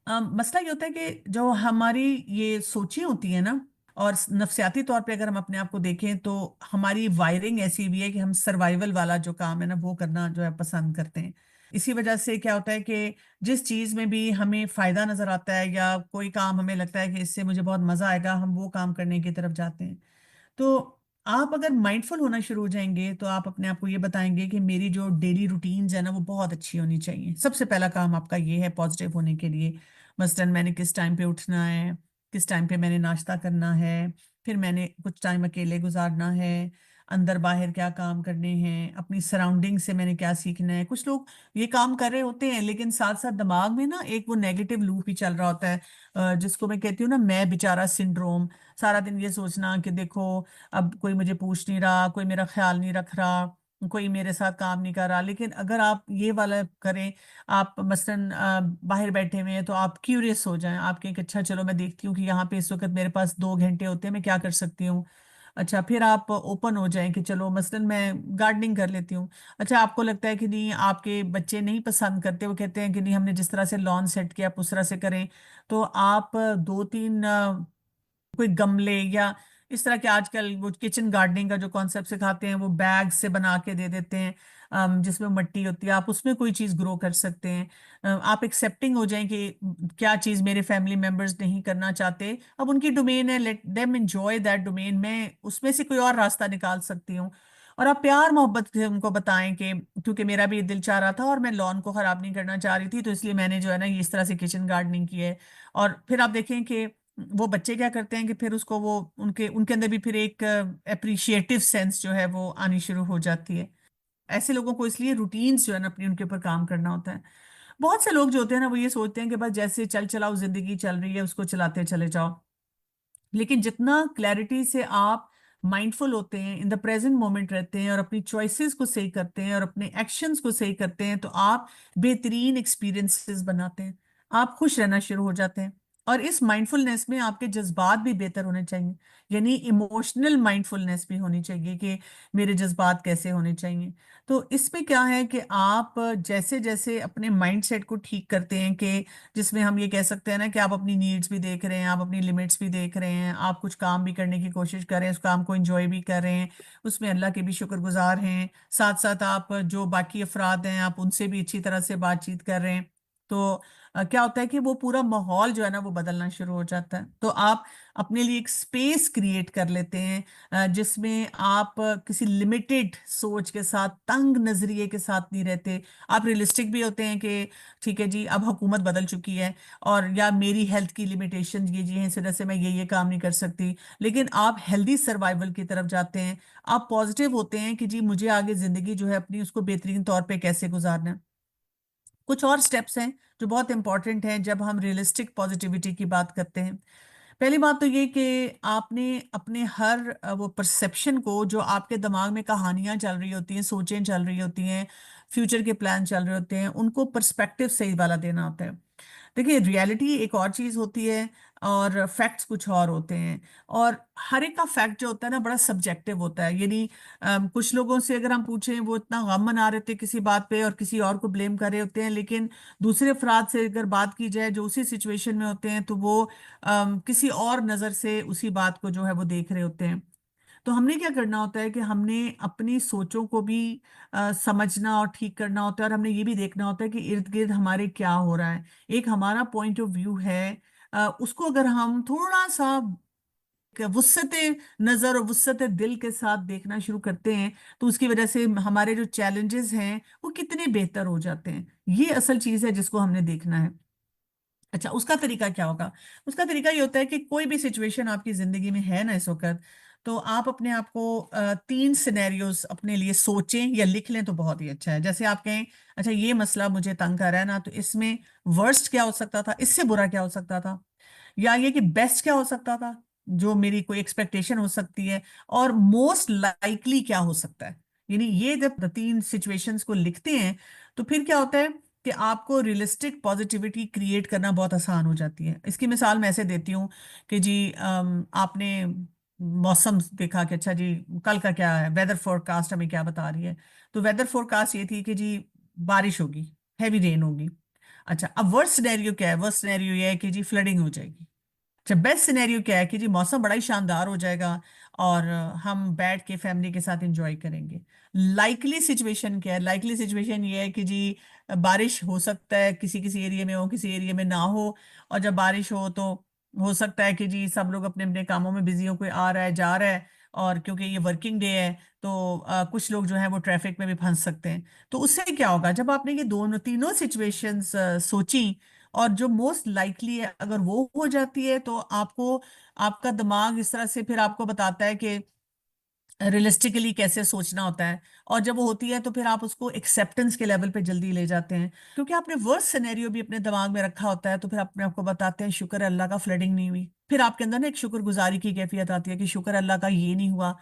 मसला ये होता है कि जो हमारी ये सोचें होती है ना, और नफसियाती तौर पे अगर हम अपने आप को देखें तो हमारी वायरिंग ऐसी भी है कि हम सर्वाइवल वाला जो काम है ना वो करना जो है पसंद करते हैं। इसी वजह से क्या होता है कि जिस चीज में भी हमें फायदा नजर आता है या कोई काम हमें लगता है कि इससे मुझे बहुत मजा आएगा, हम वो काम करने की तरफ जाते हैं। तो आप अगर माइंडफुल होना शुरू हो जाएंगे तो आप अपने आप को ये बताएंगे कि मेरी जो डेली रूटीन्स है ना वो बहुत अच्छी होनी चाहिए। सबसे पहला काम आपका ये है पॉजिटिव होने के लिए। मसलन मैंने किस टाइम पे उठना है, किस टाइम पे मैंने नाश्ता करना है, फिर मैंने कुछ टाइम अकेले गुजारना है, अंदर बाहर क्या काम करने हैं, अपनी सराउंडिंग से मैंने क्या सीखना है। कुछ लोग ये काम कर रहे होते हैं लेकिन साथ साथ दिमाग में ना एक वो नेगेटिव लूप ही चल रहा होता है, जिसको मैं कहती हूँ ना मैं बेचारा सिंड्रोम। सारा दिन ये सोचना कि देखो अब कोई मुझे पूछ नहीं रहा, कोई मेरा ख्याल नहीं रख रहा, कोई मेरे साथ काम नहीं कर रहा। लेकिन अगर आप ये वाला करें, आप मसलन बाहर बैठे हुए हैं तो आप क्यूरियस हो जाएं, आप कहें कि अच्छा चलो मैं देखती हूँ कि यहाँ पे इस वक्त मेरे पास 2 घंटे होते हैं, मैं क्या कर सकती हूँ। अच्छा फिर आप ओपन हो जाएं कि चलो मसलन मैं गार्डनिंग कर लेती हूँ। अच्छा आपको लगता है कि नहीं, आपके बच्चे नहीं पसंद करते, वो कहते हैं कि नहीं हमने जिस तरह से लॉन सेट किया आप उस तरह से करें, तो आप 2-3 कोई गमले या इस तरह के आजकल वो किचन गार्डनिंग का जो कॉन्सेप्ट सिखाते हैं वो बैग से बना के दे देते हैं, जिसमें मिट्टी होती है, आप उसमें कोई चीज ग्रो कर सकते हैं। आप एक्सेप्टिंग हो जाएं कि क्या चीज मेरे फैमिली मेंबर्स नहीं करना चाहते, अब उनकी डोमेन है, let them enjoy that domain, मैं उसमें से कोई और रास्ता निकाल सकती हूँ। और आप प्यार मोहब्बत से उनको बताएं कि क्योंकि मेरा भी दिल चाह रहा था और मैं लॉन को खराब नहीं करना चाह रही थी, तो इसलिए मैंने जो है ना ये इस तरह से किचन गार्डनिंग की है। और फिर आप देखें कि वो बच्चे क्या करते हैं कि फिर उसको वो उनके उनके अंदर भी फिर एक अप्रिशिएटिव सेंस जो है वो आनी शुरू हो जाती है। ऐसे लोगों को इसलिए रूटीन्स जो है ना अपनी उनके ऊपर काम करना होता है। बहुत से लोग जो होते हैं ना वो ये सोचते हैं कि बस जैसे चल चलाओ जिंदगी चल रही है उसको चलाते चले जाओ। लेकिन जितना क्लैरिटी से आप माइंडफुल होते हैं, इन द प्रेजेंट मोमेंट रहते हैं और अपनी चॉइसेस को सही करते हैं और अपने एक्शंस को सही करते हैं, तो आप बेहतरीन एक्सपीरियंसेस बनाते हैं, आप खुश रहना शुरू हो जाते हैं। और इस माइंडफुलनेस में आपके जज्बात भी बेहतर होने चाहिए, यानी इमोशनल माइंडफुलनेस भी होनी चाहिए कि मेरे जज्बात कैसे होने चाहिए। तो इसमें क्या है कि आप जैसे जैसे अपने माइंडसेट को ठीक करते हैं कि जिसमें हम ये कह सकते हैं ना कि आप अपनी नीड्स भी देख रहे हैं, आप अपनी लिमिट्स भी देख रहे हैं, आप कुछ काम भी करने की कोशिश कर रहे हैं, उस काम को एंजॉय भी कर रहे हैं, उसमें अल्लाह के भी शुक्रगुजार हैं, साथ साथ आप जो बाकी अफराद हैं आप उनसे भी अच्छी तरह से बातचीत कर रहे हैं। तो क्या होता है कि वो पूरा माहौल जो है ना वो बदलना शुरू हो जाता है। तो आप अपने लिए एक स्पेस क्रिएट कर लेते हैं, जिसमें आप किसी लिमिटेड सोच के साथ, तंग नजरिए के साथ नहीं रहते। आप रियलिस्टिक भी होते हैं कि ठीक है जी अब हुकूमत बदल चुकी है और या मेरी हेल्थ की लिमिटेशन ये हैं, इस वजह से मैं ये काम नहीं कर सकती। लेकिन आप हेल्दी सर्वाइवल की तरफ जाते हैं, आप पॉजिटिव होते हैं कि जी मुझे आगे जिंदगी जो है अपनी उसको बेहतरीन तौर पे कैसे गुजारना है। कुछ और स्टेप्स हैं जो बहुत इंपॉर्टेंट हैं जब हम रियलिस्टिक पॉजिटिविटी की बात करते हैं। पहली बात तो ये कि आपने अपने हर वो परसेप्शन को, जो आपके दिमाग में कहानियां चल रही होती हैं, सोचें चल रही होती हैं, फ्यूचर के प्लान चल रहे होते हैं, उनको पर्सपेक्टिव सही वाला देना होता है। देखिए रियलिटी एक और चीज होती है और फैक्ट्स कुछ और होते हैं। और हर एक का फैक्ट जो होता है ना बड़ा सब्जेक्टिव होता है, यानी कुछ लोगों से अगर हम पूछें वो इतना गम मना रहे थे किसी बात पे और किसी और को ब्लेम कर रहे होते हैं, लेकिन दूसरे अफराद से अगर बात की जाए जो उसी सिचुएशन में होते हैं तो वो किसी और नजर से उसी बात को जो है वो देख रहे होते हैं। तो हमने क्या करना होता है कि हमने अपनी सोचों को भी समझना और ठीक करना होता है, और हमने ये भी देखना होता है कि इर्द गिर्द हमारे क्या हो रहा है। एक हमारा पॉइंट ऑफ व्यू है, उसको अगर हम थोड़ा सा वुस्सत नजर और वुस्सत दिल के साथ देखना शुरू करते हैं, तो उसकी वजह से हमारे जो चैलेंजेस हैं वो कितने बेहतर हो जाते हैं। ये असल चीज है जिसको हमने देखना है। अच्छा उसका तरीका क्या होगा? उसका तरीका ये होता है कि कोई भी सिचुएशन आपकी जिंदगी में है ना इस वक्त, तो आप अपने आप को 3 सिनेरियोज अपने लिए सोचें या लिख लें तो बहुत ही अच्छा है। जैसे आप कहें अच्छा ये मसला मुझे तंग कर रहा है ना, तो इसमें वर्स्ट क्या हो सकता था, इससे बुरा क्या हो सकता था, या ये कि बेस्ट क्या हो सकता था, जो मेरी कोई एक्सपेक्टेशन हो सकती है, और मोस्ट लाइकली क्या हो सकता है। यानी ये जब 3 सिचुएशंस को लिखते हैं तो फिर क्या होता है कि आपको रियलिस्टिक पॉजिटिविटी क्रिएट करना बहुत आसान हो जाती है। इसकी मिसाल मैं ऐसे देती हूँ कि जी आपने मौसम देखा कि अच्छा जी कल का क्या है, वेदर फोरकास्ट हमें क्या बता रही है। तो वेदर फोरकास्ट ये थी कि जी बारिश होगी, हैवी रेन होगी। अच्छा, अब वर्स्ट सिनेरियो क्या है? वर्स्ट सिनेरियो ये है कि जी फ्लडिंग हो जाएगी। अच्छा, बेस्ट सिनेरियो क्या है कि जी मौसम बड़ा ही शानदार हो जाएगा और हम बैठ के फैमिली के साथ एंजॉय करेंगे। लाइकली सिचुएशन क्या है? लाइकली सिचुएशन ये है कि जी बारिश हो सकता है, किसी किसी एरिया में हो, किसी एरिया में ना हो। और जब बारिश हो तो हो सकता है कि जी सब लोग अपने अपने कामों में बिजी हो, कोई आ रहा है जा रहा है, और क्योंकि ये वर्किंग डे है तो कुछ लोग जो है वो ट्रैफिक में भी फंस सकते हैं। तो उससे क्या होगा, जब आपने ये दोनों तीनों सिचुएशंस सोची और जो मोस्ट लाइकली है अगर वो हो जाती है, तो आपको, आपका दिमाग इस तरह से फिर आपको बताता है कि रियलिस्टिकली कैसे सोचना होता है। और जब वो होती है तो फिर आप उसको एक्सेप्टेंस के लेवल पे जल्दी ले जाते हैं, क्योंकि आपने वर्स्ट सिनेरियो भी अपने दिमाग में रखा होता है। तो फिर अपने आपको बताते हैं शुक्र है अल्लाह का फ्लडिंग नहीं हुई। फिर आपके अंदर ना एक शुक्रगुजारी की कैफियत आती है कि शुक्र है अल्लाह का ये नहीं हुआ।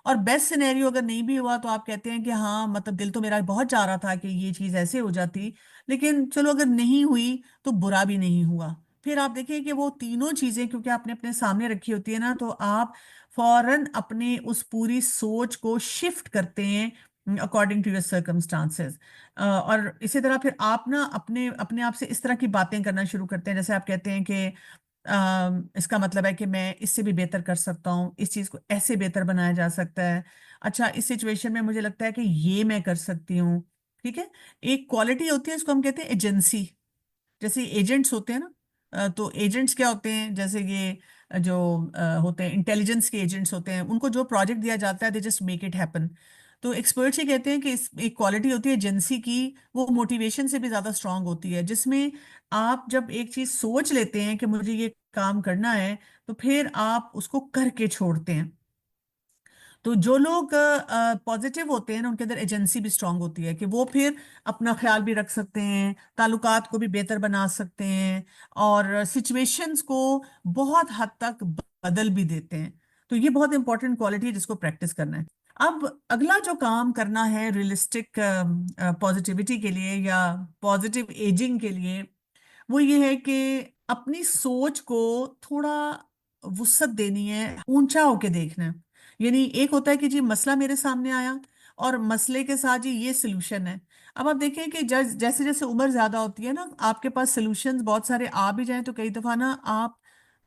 और बेस्ट सिनेरियो अगर नहीं भी हुआ तो आप कहते हैं कि हाँ, मतलब दिल तो मेरा बहुत चाह रहा था कि ये चीज ऐसे हो जाती, लेकिन चलो अगर नहीं हुई तो बुरा भी नहीं हुआ। फिर आप देखिए कि वो तीनों चीजें क्योंकि आपने अपने सामने रखी होती है ना, तो आप फौरन अपने उस पूरी सोच को शिफ्ट करते हैं अकॉर्डिंग टू योर सर्कमस्टांसेस। और इसी तरह फिर आप ना अपने अपने आप से इस तरह की बातें करना शुरू करते हैं, जैसे आप कहते हैं कि इसका मतलब है कि मैं इससे भी बेहतर कर सकता हूँ, इस चीज को ऐसे बेहतर बनाया जा सकता है। अच्छा, इस सिचुएशन में मुझे लगता है कि ये मैं कर सकती हूँ। ठीक है। एक क्वालिटी होती है, इसको हम कहते हैं एजेंसी। जैसे एजेंट्स होते हैं ना, तो एजेंट्स क्या होते हैं, जैसे ये जो होते हैं इंटेलिजेंस के एजेंट्स होते हैं, उनको जो प्रोजेक्ट दिया जाता है they just make it happen. तो एक्सपर्ट्स ये कहते हैं कि इस एक क्वालिटी होती है एजेंसी की, वो मोटिवेशन से भी ज्यादा स्ट्रांग होती है, जिसमें आप जब एक चीज सोच लेते हैं कि मुझे ये काम करना है, तो फिर आप उसको करके छोड़ते हैं। तो जो लोग पॉजिटिव होते हैं ना, उनके अंदर एजेंसी भी स्ट्रांग होती है कि वो फिर अपना ख्याल भी रख सकते हैं, ताल्लुकात को भी बेहतर बना सकते हैं, और सिचुएशंस को बहुत हद तक बदल भी देते हैं। तो ये बहुत इंपॉर्टेंट क्वालिटी है जिसको प्रैक्टिस करना है। अब अगला जो काम करना है रियलिस्टिक पॉजिटिविटी के लिए या पॉजिटिव एजिंग के लिए, वो ये है कि अपनी सोच को थोड़ा वुसअत देनी है, ऊंचा होके देखना है। यानी एक होता है कि जी मसला मेरे सामने आया और मसले के साथ जी ये सोल्यूशन है। अब आप देखें कि जैसे जैसे उम्र ज्यादा होती है ना, आपके पास सोल्यूशंस बहुत सारे आ भी जाएं तो कई दफा ना आप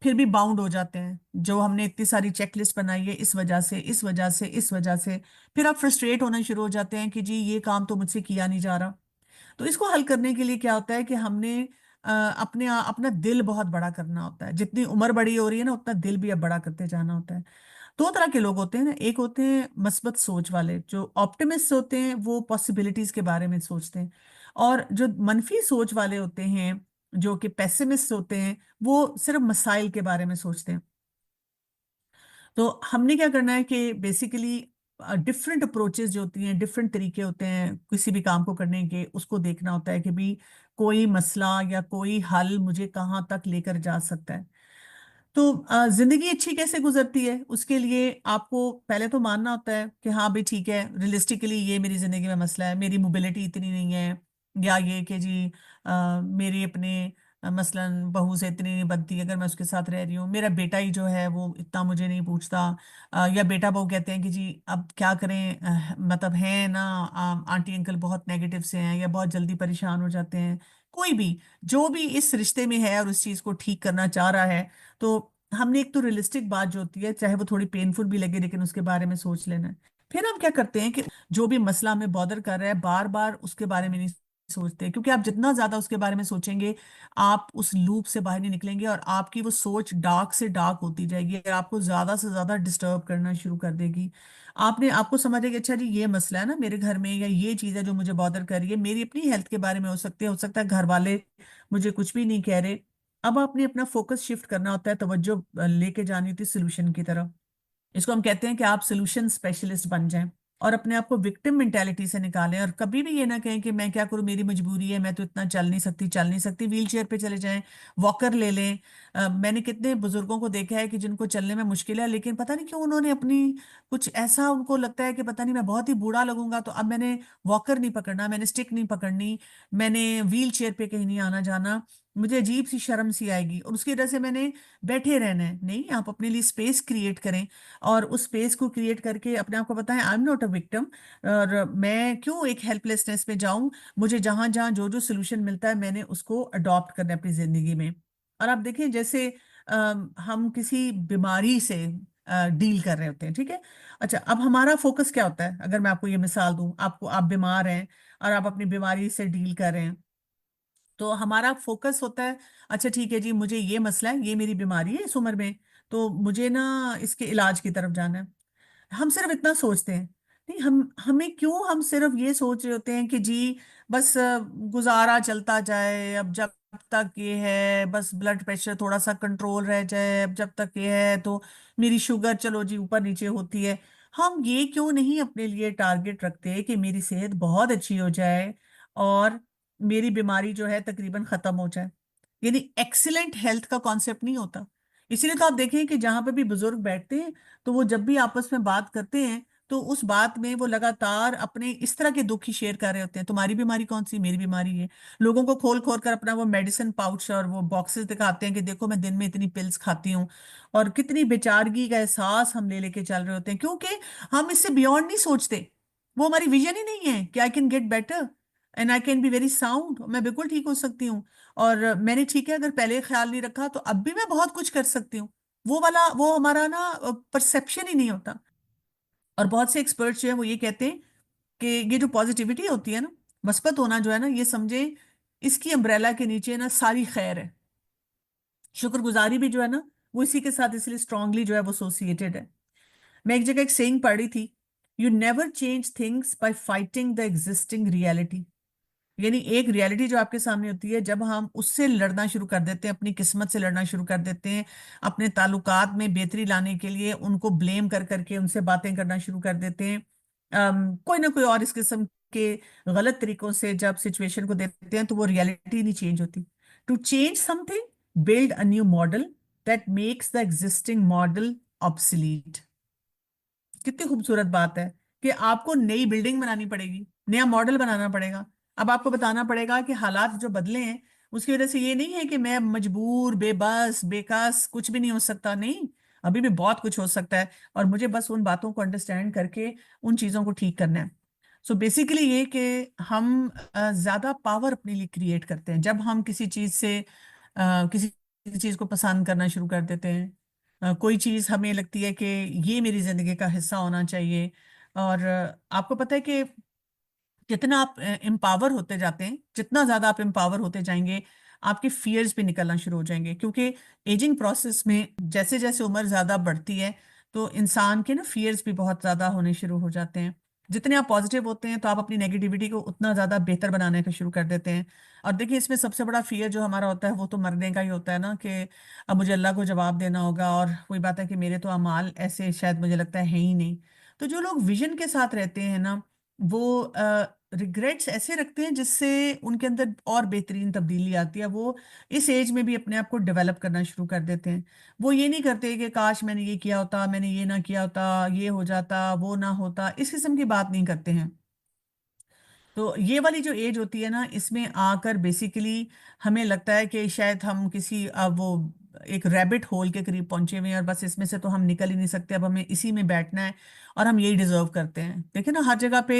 फिर भी बाउंड हो जाते हैं, जो हमने इतनी सारी चेकलिस्ट बनाई है इस वजह से, इस वजह से, इस वजह से। फिर आप फ्रस्ट्रेट होना शुरू हो जाते हैं कि जी ये काम तो मुझसे किया नहीं जा रहा। तो इसको हल करने के लिए क्या होता है कि हमने अपना दिल बहुत बड़ा करना होता है। जितनी उम्र बड़ी हो रही है ना, उतना दिल भी अब बड़ा करते जाना होता है। दो तरह के लोग होते हैं ना, एक होते हैं मस्बत सोच वाले, जो ऑप्टिमिस्ट होते हैं, वो पॉसिबिलिटीज के बारे में सोचते हैं। और जो मनफी सोच वाले होते हैं, जो कि पेसिमिस्ट होते हैं, वो सिर्फ मसाइल के बारे में सोचते हैं। तो हमने क्या करना है कि बेसिकली डिफरेंट अप्रोचेस जो होती हैं, डिफरेंट तरीके होते हैं किसी भी काम को करने के, उसको देखना होता है कि भी कोई मसला या कोई हल मुझे कहाँ तक लेकर जा सकता है। तो जिंदगी अच्छी कैसे गुजरती है, उसके लिए आपको पहले तो मानना होता है कि हाँ भाई ठीक है, रियलिस्टिकली ये मेरी जिंदगी में मसला है, मेरी मोबिलिटी इतनी नहीं है, या ये कि जी मेरी अपने मसलन बहू से इतनी नहीं बनती अगर मैं उसके साथ रह रही हूँ, मेरा बेटा ही जो है वो इतना मुझे नहीं पूछता। या बेटा बहू कहते हैं कि जी अब क्या करें, मतलब है ना, आंटी अंकल बहुत नेगेटिव से हैं या बहुत जल्दी परेशान हो जाते हैं। कोई भी जो भी इस रिश्ते में है और उस चीज को ठीक करना चाह रहा है, तो हमने एक तो रियलिस्टिक बात जो होती है, चाहे वो थोड़ी पेनफुल भी लगे, लेकिन उसके बारे में सोच लेना है। फिर हम क्या करते हैं कि जो भी मसला हमें बॉदर कर रहा है, बार बार उसके बारे में नहीं सोचते, क्योंकि आप जितना ज्यादा उसके बारे में सोचेंगे, आप उस लूप से बाहर नहीं निकलेंगे और आपकी वो सोच डार्क से डार्क होती जाएगी और आपको ज्यादा से ज्यादा डिस्टर्ब करना शुरू कर देगी। आपने आपको समझ है कि अच्छा जी ये मसला है ना मेरे घर में, या ये चीज है जो मुझे बॉदर कर रही है, मेरी अपनी हेल्थ के बारे में हो सकता है घर वाले मुझे कुछ भी नहीं कह रहे। अब आपने अपना फोकस शिफ्ट करना होता है, तवज्जो लेके जानी होती है सोल्यूशन की तरफ। इसको हम कहते हैं कि आप सोल्यूशन स्पेशलिस्ट बन जाएं और अपने आप को विक्टिम मेंटेलिटी से निकालें, और कभी भी ये ना कहें कि मैं क्या करूं, मेरी मजबूरी है, मैं तो इतना चल नहीं सकती। व्हील चेयर पे चले जाएं, वॉकर ले लें। मैंने कितने बुजुर्गों को देखा है कि जिनको चलने में मुश्किल है, लेकिन पता नहीं क्यों उन्होंने अपनी कुछ ऐसा, उनको लगता है कि पता नहीं मैं बहुत ही बूढ़ा लगूंगा तो अब मैंने वॉकर नहीं पकड़ना, मैंने स्टिक नहीं पकड़नी, मैंने व्हील चेयर पे कहीं नहीं आना जाना। मुझे अजीब सी शर्म सी आएगी, और उसकी वजह से मैंने बैठे रहना है। नहीं, आप अपने लिए स्पेस क्रिएट करें, और उस स्पेस को क्रिएट करके अपने आप को बताएं I am not a victim, और मैं क्यों एक हेल्पलेसनेस में जाऊं। मुझे जहां जहां जो जो सोल्यूशन मिलता है मैंने उसको अडॉप्ट करना है अपनी जिंदगी में। और आप देखें जैसे हम किसी बीमारी से डील कर रहे होते हैं, ठीक है। अच्छा, अब हमारा फोकस क्या होता है, अगर मैं आपको ये मिसाल दूं, आपको, आप बीमार हैं और आप अपनी बीमारी से डील कर रहे हैं, तो हमारा फोकस होता है, अच्छा ठीक है जी, मुझे ये मसला है, ये मेरी बीमारी है इस उम्र में, तो मुझे ना इसके इलाज की तरफ जाना है। हम सिर्फ इतना सोचते हैं। नहीं, हमें क्यों, हम सिर्फ ये सोच रहे होते हैं कि जी बस गुजारा चलता जाए, अब जब तक ये है बस ब्लड प्रेशर थोड़ा सा कंट्रोल रह जाए, अब जब तक ये है तो मेरी शुगर चलो जी ऊपर नीचे होती है। हम ये क्यों नहीं अपने लिए टारगेट रखते कि मेरी सेहत बहुत अच्छी हो जाए और मेरी बीमारी जो है तकरीबन खत्म हो जाए। यानी एक्सीलेंट हेल्थ का कॉन्सेप्ट नहीं होता। इसीलिए तो आप देखें कि जहां पे भी बुजुर्ग बैठते हैं, तो वो जब भी आपस में बात करते हैं तो उस बात में वो लगातार अपने इस तरह के दुख ही शेयर कर रहे होते हैं। तुम्हारी बीमारी कौन सी, मेरी बीमारी है। लोगों को खोल खोल कर अपना वो मेडिसिन पाउच और वो बॉक्सेस दिखाते हैं कि देखो मैं दिन में इतनी पिल्स खाती हूँ, और कितनी बेचारगी का एहसास हम ले लेके चल रहे होते हैं, क्योंकि हम इससे बियॉन्ड नहीं सोचते। वो हमारी विजन ही नहीं है कि I can get better and I can be very sound, मैं बिल्कुल ठीक हो सकती हूँ। और मैंने, ठीक है, अगर पहले ख्याल नहीं रखा तो अब भी मैं बहुत कुछ कर सकती हूँ। वो वाला, वो हमारा ना परसेप्शन ही नहीं होता। और बहुत से एक्सपर्ट्स जो है वो ये कहते हैं कि ये जो पॉजिटिविटी होती है ना, मस्बत होना जो है ना, ये समझे इसकी अम्ब्रेला के नीचे ना सारी खैर है। शुक्रगुजारी भी जो है ना, वो इसी के साथ इसलिए स्ट्रांगली जो है वो एसोसिएटेड है। मैं एक जगह एक सेइंग पढ़ी थी, you never change things by fighting the existing reality. यानी एक रियलिटी जो आपके सामने होती है, जब हम उससे लड़ना शुरू कर देते हैं, अपनी किस्मत से लड़ना शुरू कर देते हैं, अपने ताल्लुकात में बेहतरी लाने के लिए उनको ब्लेम कर करके उनसे बातें करना शुरू कर देते हैं, कोई ना कोई और इस किस्म के गलत तरीकों से जब सिचुएशन को देखते हैं, तो वो रियलिटी नहीं चेंज होती। To change something, build a new model that makes the existing model obsolete. कितनी खूबसूरत बात है कि आपको नई बिल्डिंग बनानी पड़ेगी, नया मॉडल बनाना पड़ेगा। अब आपको बताना पड़ेगा कि हालात जो बदले हैं उसकी वजह से ये नहीं है कि मैं मजबूर, बेबस, बेकस, कुछ भी नहीं हो सकता। नहीं, अभी भी बहुत कुछ हो सकता है, और मुझे बस उन बातों को अंडरस्टैंड करके उन चीज़ों को ठीक करना है। सो बेसिकली ये कि हम ज़्यादा पावर अपने लिए क्रिएट करते हैं जब हम किसी चीज़ से किसी चीज़ को पसंद करना शुरू कर देते हैं। कोई चीज़ हमें लगती है कि ये मेरी जिंदगी का हिस्सा होना चाहिए। और आपको पता है कि जितना आप एम्पावर होते जाते हैं, जितना ज्यादा आप एम्पावर होते जाएंगे, आपके फियर्स भी निकलना शुरू हो जाएंगे। क्योंकि एजिंग प्रोसेस में जैसे जैसे उम्र ज्यादा बढ़ती है, तो इंसान के ना फियर्स भी बहुत ज्यादा होने शुरू हो जाते हैं। जितने आप पॉजिटिव होते हैं तो आप अपनी नेगेटिविटी को उतना ज्यादा बेहतर बनाने का शुरू कर देते हैं। और देखिए, इसमें सबसे बड़ा फियर जो हमारा होता है वो तो मरने का ही होता है ना, कि अब मुझे अल्लाह को जवाब देना होगा, और वही बात है कि मेरे तो अमाल ऐसे शायद मुझे लगता है ही नहीं। तो जो लोग विजन के साथ रहते हैं ना, वो रिग्रेट्स ऐसे रखते हैं जिससे उनके अंदर और बेहतरीन तब्दीली आती है। वो इस एज में भी अपने आप को डेवलप करना शुरू कर देते हैं। वो ये नहीं करते कि काश मैंने ये किया होता, मैंने ये ना किया होता, ये हो जाता, वो ना होता, इस किस्म की बात नहीं करते हैं। तो ये वाली जो एज होती है ना, इसमें आकर बेसिकली हमें लगता है कि शायद हम किसी वो एक रैबिट होल के करीब पहुंचे हुए हैं, और बस इसमें से तो हम निकल ही नहीं सकते, अब हमें इसी में बैठना है, और हम यही डिजर्व करते हैं। देखिए ना, हर जगह पे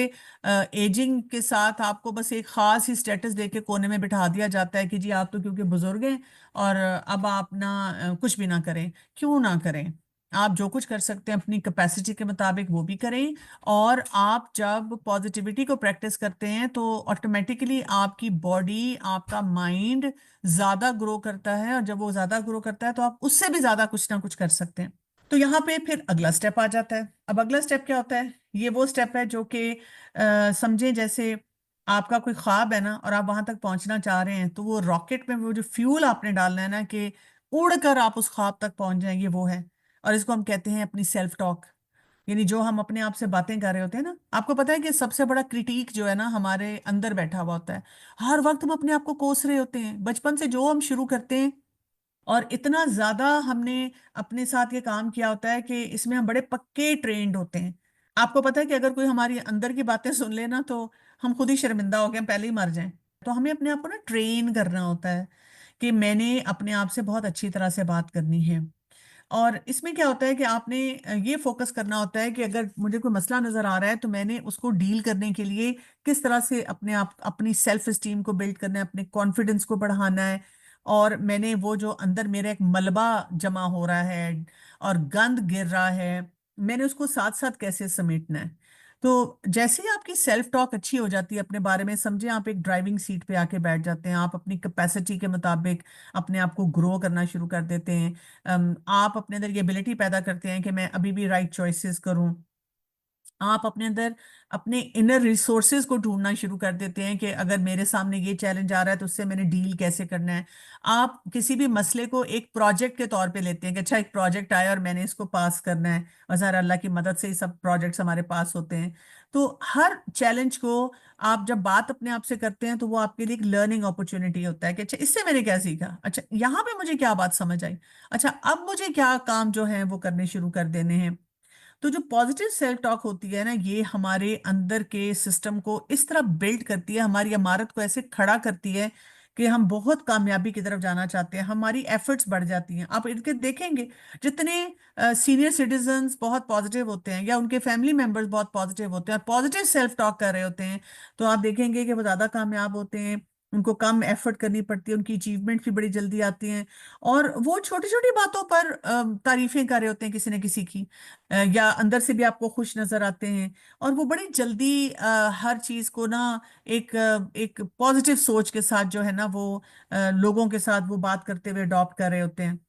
एजिंग के साथ आपको बस एक खास ही स्टेटस दे के कोने में बिठा दिया जाता है कि जी आप तो क्योंकि बुजुर्ग हैं, और अब आप ना कुछ भी ना करें। क्यों ना करें? आप जो कुछ कर सकते हैं अपनी कैपेसिटी के मुताबिक वो भी करें। और आप जब पॉजिटिविटी को प्रैक्टिस करते हैं तो ऑटोमेटिकली आपकी बॉडी, आपका माइंड ज्यादा ग्रो करता है, और जब वो ज्यादा ग्रो करता है तो आप उससे भी ज्यादा कुछ ना कुछ कर सकते हैं। तो यहाँ पे फिर अगला स्टेप आ जाता है। अब अगला स्टेप क्या होता है? ये वो स्टेप है जो कि समझे जैसे आपका कोई ख्वाब है ना, और आप वहां तक पहुंचना चाह रहे हैं, तो वो रॉकेट में वो जो फ्यूल आपने डालना है ना, कि उड़कर आप उस ख्वाब तक पहुंच जाएंगे, वो है। और इसको हम कहते हैं अपनी सेल्फ टॉक। यानी जो हम अपने आप से बातें कर रहे होते हैं ना, आपको पता है कि सबसे बड़ा क्रिटिक जो है ना हमारे अंदर बैठा हुआ होता है। हर वक्त हम अपने आप को कोस रहे होते हैं, बचपन से जो हम शुरू करते हैं, और इतना ज्यादा हमने अपने साथ ये काम किया होता है कि इसमें हम बड़े पक्के ट्रेंड होते हैं। आपको पता है कि अगर कोई हमारी अंदर की बातें सुन लेना, तो हम खुद ही शर्मिंदा हो गए, हम पहले ही मर जाएं। तो हमें अपने आप को ना ट्रेन करना होता है कि मैंने अपने आप से बहुत अच्छी तरह से बात करनी है। और इसमें क्या होता है कि आपने ये फोकस करना होता है कि अगर मुझे कोई मसला नजर आ रहा है तो मैंने उसको डील करने के लिए किस तरह से अपने आप अपनी सेल्फ एस्टीम को बिल्ड करना है, अपने कॉन्फिडेंस को बढ़ाना है। और मैंने वो जो अंदर मेरा एक मलबा जमा हो रहा है और गंद गिर रहा है, मैंने उसको साथ साथ कैसे समेटना है। तो जैसे ही आपकी सेल्फ टॉक अच्छी हो जाती है अपने बारे में, समझे आप एक ड्राइविंग सीट पे आके बैठ जाते हैं, आप अपनी कैपेसिटी के मुताबिक अपने आप को ग्रो करना शुरू कर देते हैं। आप अपने अंदर ये एबिलिटी पैदा करते हैं कि मैं अभी भी राइट चॉइसेस करूं। आप अपने अंदर अपने इनर रिसोर्सेज को ढूंढना शुरू कर देते हैं कि अगर मेरे सामने ये चैलेंज आ रहा है तो उससे मैंने डील कैसे करना है। आप किसी भी मसले को एक प्रोजेक्ट के तौर पे लेते हैं कि अच्छा एक प्रोजेक्ट आया और मैंने इसको पास करना है, और ज़ाहिर अल्लाह की मदद से ही सब प्रोजेक्ट्स हमारे पास होते हैं। तो हर चैलेंज को आप जब बात अपने आप से करते हैं तो वो आपके लिए एक लर्निंग अपॉर्चुनिटी होता है कि अच्छा इससे मैंने क्या सीखा, अच्छा यहाँ पे मुझे क्या बात समझ आई, अच्छा अब मुझे क्या काम जो है वो करने शुरू कर देने हैं। तो जो पॉजिटिव सेल्फ टॉक होती है ना, ये हमारे अंदर के सिस्टम को इस तरह बिल्ड करती है, हमारी इमारत को ऐसे खड़ा करती है कि हम बहुत कामयाबी की तरफ जाना चाहते हैं, हमारी एफर्ट्स बढ़ जाती हैं। आप इनके देखेंगे जितने सीनियर सिटीजन्स बहुत पॉजिटिव होते हैं या उनके फैमिली मेंबर्स बहुत पॉजिटिव होते हैं और पॉजिटिव सेल्फ टॉक कर रहे होते हैं, तो आप देखेंगे कि वो ज़्यादा कामयाब होते हैं, उनको कम एफर्ट करनी पड़ती है, उनकी अचीवमेंट भी बड़ी जल्दी आती हैं। और वो छोटी छोटी बातों पर तारीफें कर रहे होते हैं किसी न किसी की, या अंदर से भी आपको खुश नजर आते हैं। और वो बड़ी जल्दी हर चीज को ना एक पॉजिटिव सोच के साथ जो है ना वो लोगों के साथ वो बात करते हुए अडॉप्ट कर रहे होते हैं।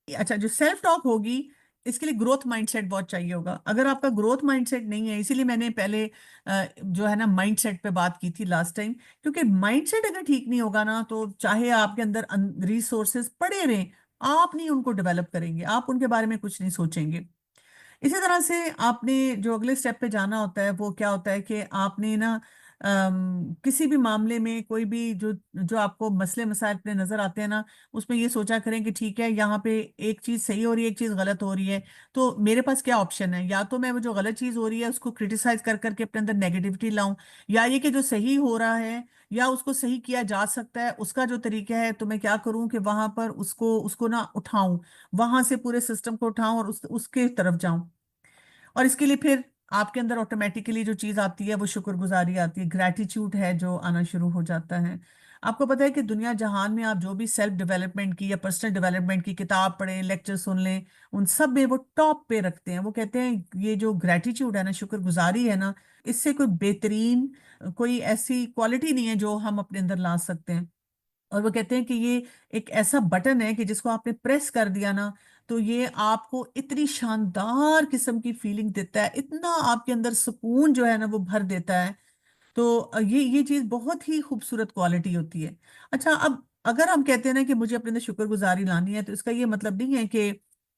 अच्छा, जो सेल्फ टॉक होगी इसके लिए ग्रोथ माइंडसेट बहुत चाहिए होगा। अगर आपका ग्रोथ माइंडसेट नहीं है, इसीलिए मैंने पहले जो है ना माइंडसेट पे बात की थी लास्ट टाइम, क्योंकि माइंडसेट अगर ठीक नहीं होगा ना तो चाहे आपके अंदर रिसोर्सेज पड़े रहें, आप नहीं उनको डेवलप करेंगे, आप उनके बारे में कुछ नहीं सोचेंगे। इसी तरह से आपने जो अगले स्टेप पे जाना होता है वो क्या होता है कि आपने ना किसी भी मामले में कोई भी जो जो आपको मसले मसाइल अपने नजर आते हैं ना, उसमें ये सोचा करें कि ठीक है यहाँ पे एक चीज सही हो रही है, एक चीज गलत हो रही है, तो मेरे पास क्या ऑप्शन है। या तो मैं वो जो गलत चीज हो रही है उसको क्रिटिसाइज कर करके अपने अंदर नेगेटिविटी लाऊं, या ये कि जो सही हो रहा है या उसको सही किया जा सकता है उसका जो तरीका है तो मैं क्या करूं कि वहां पर उसको उसको ना उठाऊं, वहां से पूरे सिस्टम को उठाऊं और उसके तरफ जाऊं। और इसके लिए फिर आपके अंदर ऑटोमेटिकली जो चीज आती है वो शुक्रगुजारी आती है, ग्रैटिट्यूड है जो आना शुरू हो जाता है। आपको पता है कि दुनिया जहान में आप जो भी सेल्फ डेवलपमेंट की या पर्सनल डेवलपमेंट की किताब पढ़ें, लेक्चर सुन लें, उन सब में वो टॉप पे रखते हैं। वो कहते हैं ये जो ग्रैटिट्यूड है ना, शुक्रगुजारी है ना, इससे कोई बेहतरीन कोई ऐसी क्वालिटी नहीं है जो हम अपने अंदर ला सकते हैं। और वो कहते हैं कि ये एक ऐसा बटन है कि जिसको आपने प्रेस कर दिया ना, तो ये आपको इतनी शानदार किस्म की फीलिंग देता है, इतना आपके अंदर सुकून जो है ना वो भर देता है। तो ये चीज बहुत ही खूबसूरत क्वालिटी होती है। अच्छा, अब अगर हम कहते हैं ना कि मुझे अपने अंदर शुक्रगुजारी लानी है, तो इसका ये मतलब नहीं है कि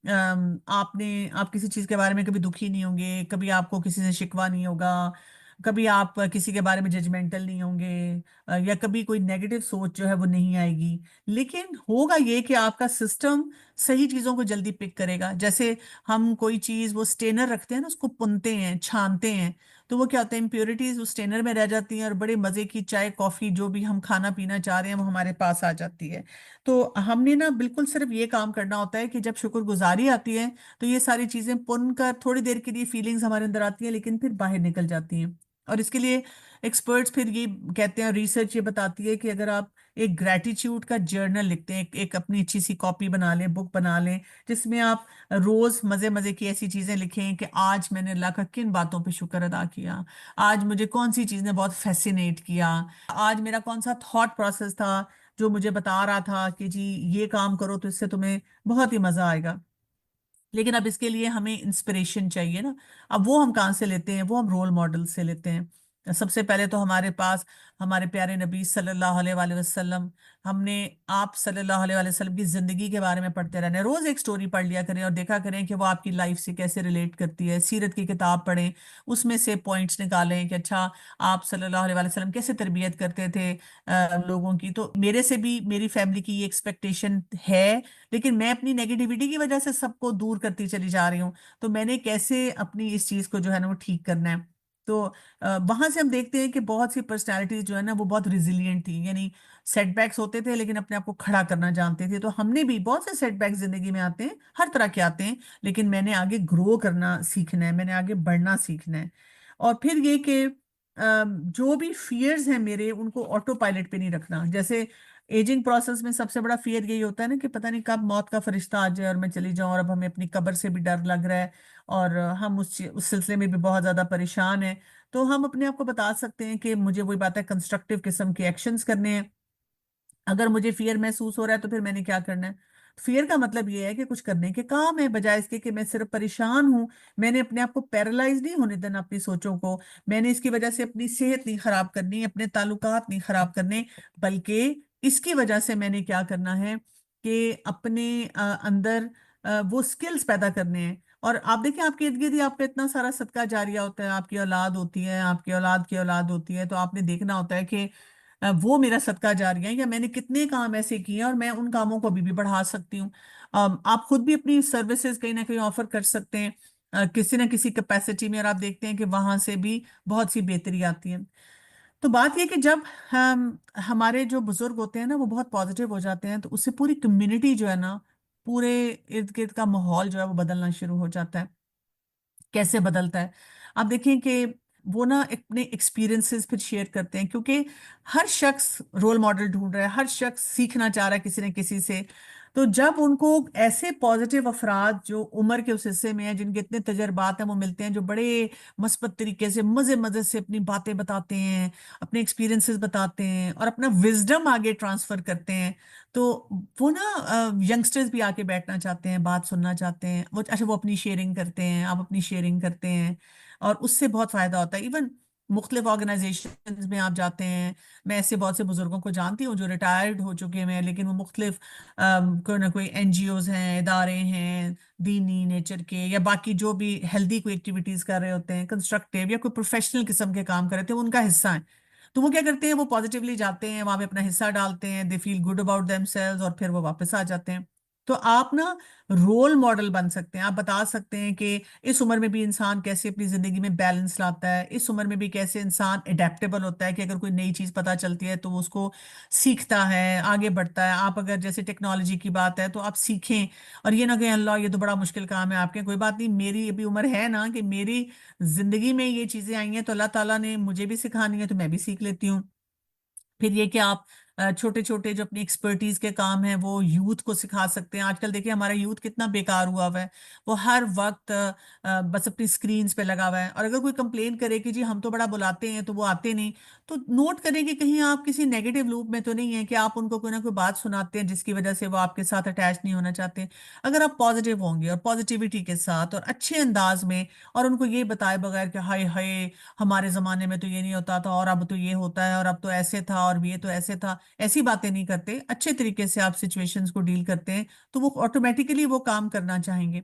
आप किसी चीज के बारे में कभी दुखी नहीं होंगे, कभी आपको किसी से शिकवा नहीं होगा, कभी आप किसी के बारे में जजमेंटल नहीं होंगे, या कभी कोई नेगेटिव सोच जो है वो नहीं आएगी। लेकिन होगा ये कि आपका सिस्टम सही चीजों को जल्दी पिक करेगा। जैसे हम कोई चीज वो स्टेनर रखते हैं ना, उसको पुनते हैं, छानते हैं, तो वो क्या होता है, इम्प्योरिटीज उस स्टेनर में रह जाती हैं और बड़े मजे की चाय कॉफी जो भी हम खाना पीना चाह रहे हैं वो हमारे पास आ जाती है। तो हमने ना बिल्कुल सिर्फ ये काम करना होता है कि जब शुक्रगुजारी आती है तो ये सारी चीजें पुन कर थोड़ी देर के लिए फीलिंग्स हमारे अंदर आती है लेकिन फिर बाहर निकल जाती हैं। और इसके लिए एक्सपर्ट्स फिर ये कहते हैं, रिसर्च ये बताती है कि अगर आप एक ग्रैटिट्यूड का जर्नल लिखते हैं, एक अपनी अच्छी सी कॉपी बना लें, बुक बना लें, जिसमें आप रोज मजे मजे की ऐसी चीजें लिखें कि आज मैंने अल्लाह का किन बातों पे शुक्र अदा किया, आज मुझे कौन सी चीज ने बहुत फैसिनेट किया, आज मेरा कौन सा थॉट प्रोसेस था जो मुझे बता रहा था कि जी ये काम करो तो इससे तुम्हें बहुत ही मजा आएगा। लेकिन अब इसके लिए हमें इंस्पिरेशन चाहिए ना। अब वो हम कहाँ से लेते हैं, वो हम रोल मॉडल से लेते हैं। सबसे पहले तो हमारे पास हमारे प्यारे नबी सल्लल्लाहु अलैहि वसल्लम, हमने आप सल्लल्लाहु अलैहि वसल्लम की जिंदगी के बारे में पढ़ते रहना है, रोज एक स्टोरी पढ़ लिया करें और देखा करें कि वो आपकी लाइफ से कैसे रिलेट करती है। सीरत की किताब पढ़ें, उसमें से पॉइंट्स निकालें कि अच्छा आप सल्लल्लाहु अलैहि वसल्लम कैसे तरबियत करते थे लोगों की। तो मेरे से भी मेरी फैमिली की ये एक्सपेक्टेशन है, लेकिन मैं अपनी नेगेटिविटी की वजह से सबको दूर करती चली जा रही हूँ, तो मैंने कैसे अपनी इस चीज को जो है ना वो ठीक करना है। तो वहां से हम देखते हैं कि बहुत सी पर्सनालिटीज जो है ना वो बहुत रिजिलियंट थी, यानी सेटबैक्स होते थे लेकिन अपने आप को खड़ा करना जानते थे। तो हमने भी बहुत से सेटबैक्स जिंदगी में आते हैं, हर तरह के आते हैं, लेकिन मैंने आगे ग्रो करना सीखना है, मैंने आगे बढ़ना सीखना है। और फिर ये कि जो भी फियर्स हैं मेरे, उनको ऑटो पायलट पे नहीं रखना। जैसे एजिंग प्रोसेस में सबसे बड़ा फियर यही होता है ना कि पता नहीं कब मौत का फरिश्ता आ जाए और मैं चली जाऊं, और अब हमें अपनी कब्र से भी डर लग रहा है, और हम उस सिलसिले में भी बहुत ज्यादा परेशान हैं। तो हम अपने आप को बता सकते हैं कि मुझे वही बात है, कंस्ट्रक्टिव किस्म के एक्शंस करने हैं। अगर मुझे फियर महसूस हो रहा है तो फिर मैंने क्या करना है? फियर का मतलब ये है कि कुछ करने के काम है, बजाय इसके कि मैं सिर्फ परेशान हूं। मैंने अपने आप को पैरालाइज नहीं होने देना अपनी सोचों को। मैंने इसकी वजह से अपनी सेहत नहीं खराब करनी, अपने ताल्लुकात नहीं खराब करने, बल्कि इसकी वजह से मैंने क्या करना है कि अपने अंदर वो स्किल्स पैदा करने हैं। और आप देखिए, आपके इर्द गिर्द ही आपका इतना सारा सदका जारिया होता है, आपकी औलाद होती है, आपकी औलाद की औलाद होती है, तो आपने देखना होता है कि वो मेरा सदका जारिया है, या मैंने कितने काम ऐसे किए हैं और मैं उन कामों को अभी भी बढ़ा सकती हूँ। आप खुद भी अपनी सर्विसेज कहीं ना कहीं ऑफर कर सकते हैं किसी ना किसी कैपेसिटी में, और आप देखते हैं कि वहां से भी बहुत सी बेहतरी आती है। तो बात यह कि जब हम हमारे जो बुजुर्ग होते हैं ना वो बहुत पॉजिटिव हो जाते हैं, तो उससे पूरी कम्युनिटी जो है ना, पूरे इर्द गिर्द का माहौल जो है वो बदलना शुरू हो जाता है। कैसे बदलता है? आप देखें कि वो ना अपने एक्सपीरियंसेस फिर शेयर करते हैं, क्योंकि हर शख्स रोल मॉडल ढूंढ रहा है, हर शख्स सीखना चाह रहा है किसी न किसी से। तो जब उनको ऐसे पॉजिटिव अफराद जो उम्र के उस हिस्से में हैं, जिनके इतने तजर्बात हैं, वो मिलते हैं, जो बड़े मस्बत तरीके से मजे मजे से अपनी बातें बताते हैं, अपने एक्सपीरियंसेस बताते हैं और अपना विजडम आगे ट्रांसफर करते हैं, तो वो ना यंगस्टर्स भी आके बैठना चाहते हैं, बात सुनना चाहते हैं। वो अच्छा, वो अपनी शेयरिंग करते हैं, आप अपनी शेयरिंग करते हैं, और उससे बहुत फायदा होता है। इवन मुख्तलिफ ऑर्गेनाइजेशन में आप जाते हैं, मैं ऐसे बहुत से बुजुर्गों को जानती हूँ जो रिटायर्ड हो चुके हैं, लेकिन वो मुख्तलिफ कोई ना कोई एनजीओज हैं, इदारे हैं, दीनी नेचर के या बाकी जो भी हेल्दी कोई एक्टिविटीज कर रहे होते हैं, कंस्ट्रक्टिव या कोई प्रोफेशनल किस्म के काम कर रहे थे, वो उनका हिस्सा है। तो वो क्या करते हैं, वो पॉजिटिवली जाते हैं वहां पे, अपना हिस्सा डालते हैं, they feel good about themselves, और फिर वो वापस आ जाते हैं। तो आप ना रोल मॉडल बन सकते हैं, आप बता सकते हैं कि इस उम्र में भी इंसान कैसे अपनी जिंदगी में बैलेंस लाता है, इस उम्र में भी कैसे इंसान एडेप्टेबल होता है, कि अगर कोई नई चीज पता चलती है तो वो उसको सीखता है, आगे बढ़ता है। आप अगर जैसे टेक्नोलॉजी की बात है तो आप सीखें, और ये ना कि अल्लाह ये तो बड़ा मुश्किल काम है आपके, कोई बात नहीं, मेरी अभी उम्र है ना कि मेरी जिंदगी में ये चीजें आई हैं तो अल्लाह ताला ने मुझे भी सिखानी है, तो मैं भी सीख लेती हूँ। फिर ये कि आप छोटे छोटे जो अपनी एक्सपर्टीज के काम हैं वो यूथ को सिखा सकते हैं। आजकल देखिए हमारा यूथ कितना बेकार हुआ हुआ है, वो हर वक्त बस अपनी स्क्रीन्स पे लगा हुआ है, और अगर कोई कंप्लेन करे कि जी हम तो बड़ा बुलाते हैं तो वो आते नहीं, तो नोट करें कि कहीं आप किसी नेगेटिव लूप में तो नहीं है कि आप उनको कोई ना कोई बात सुनाते हैं जिसकी वजह से वो आपके साथ अटैच नहीं होना चाहते। अगर आप पॉजिटिव होंगे और पॉजिटिविटी के साथ और अच्छे अंदाज में, और उनको ये बताए बगैर कि हाय हाय हमारे जमाने में तो ये नहीं होता था और अब तो ये होता है और अब तो ऐसे था और ये तो ऐसे था, ऐसी बातें नहीं करते, अच्छे तरीके से आप सिचुएशंस को डील करते हैं, तो वो ऑटोमेटिकली वो काम करना चाहेंगे।